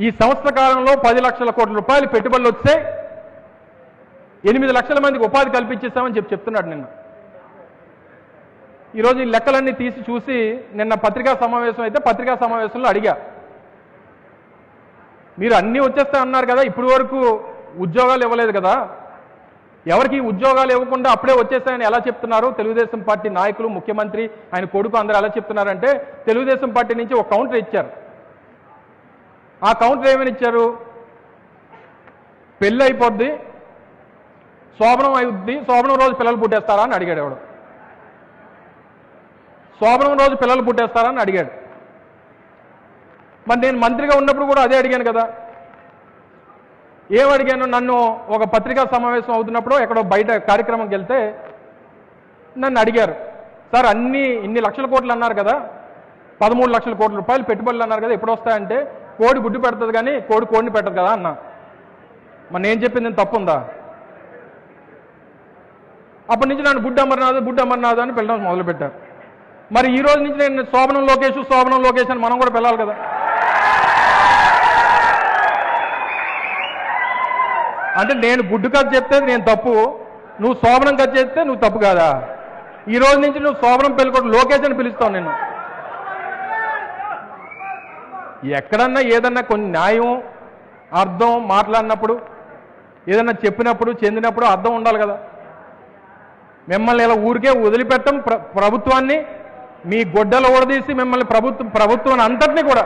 ఈ సంవత్సర కాలంలో 10 లక్షల కోట్ల రూపాయలు పెట్టుబడులు వస్తే 8 లక్షల మందికి ఉపాధి కల్పించేస్తామని చెప్తున్నాడు నిన్న. ఈరోజు ఈ లెక్కలన్నీ తీసి చూసి నిన్న పత్రికా సమావేశం అయితే పత్రికా సమావేశంలో అడిగా, మీరు అన్నీ వచ్చేస్తా అన్నారు కదా, ఇప్పటి వరకు ఉద్యోగాలు ఇవ్వలేదు కదా, ఎవరికి ఉద్యోగాలు ఇవ్వకుండా అప్పుడే వచ్చేస్తాయని ఎలా చెప్తున్నారు? తెలుగుదేశం పార్టీ నాయకులు, ముఖ్యమంత్రి, ఆయన కొడుకు అందరూ ఎలా చెప్తున్నారంటే, తెలుగుదేశం పార్టీ నుంచి ఒక కౌంటర్ ఇచ్చారు. ఆ కౌంటర్ ఏమని ఇచ్చారు? పెళ్ళి అయిపోద్ది, శోభనం అయిద్ది, శోభనం రోజు పిల్లలు పుట్టేస్తారా అని అడిగాడు. ఎవడు శోభనం రోజు పిల్లలు పుట్టేస్తారా అని అడిగాడు. మరి నేను మంత్రిగా ఉన్నప్పుడు కూడా అదే అడిగాను కదా. ఏమడిగాను? నన్ను ఒక పత్రికా సమావేశం అవుతున్నప్పుడు ఎక్కడో బయట కార్యక్రమంకి వెళ్తే నన్ను అడిగారు, సార్ ఇన్ని లక్షల కోట్లు అన్నారు కదా, 13 లక్షల కోట్ల రూపాయలు పెట్టుబడులు అన్నారు కదా, ఎప్పుడు వస్తాయంటే కోడి గుడ్డు పెడుతుంది కానీ కోడిని పెట్టదు కదా అన్నా. మరి నేను చెప్పింది తప్పు ఉందా? అప్పటి నుంచి నన్ను బుడ్డ అమర్నాథ్ అని పిల్లడం మొదలుపెట్టారు. మరి ఈ రోజు నుంచి నేను శోభనం లోకేష్ అని మనం కూడా పిలవాలి కదా. అంటే నేను గుడ్డు కథ చెప్తే నేను తప్పు, నువ్వు శోభనం కథ చెప్తే నువ్వు తప్పు కాదా? ఈ రోజు నుంచి నువ్వు శోభనం పెళ్ళికొడు లోకేష్ అని పిలుస్తావు. నేను ఎక్కడన్నా ఏదన్నా కొన్ని న్యాయం అర్థం మాట్లాడినప్పుడు, ఏదన్నా చెప్పినప్పుడు చెందినప్పుడు అర్థం ఉండాలి కదా. మిమ్మల్ని ఇలా ఊరికే వదిలిపెట్టం, ప్రభుత్వాన్ని మీ గొడ్డలు ఓడదీసి మిమ్మల్ని ప్రభుత్వం అంతటినీ కూడా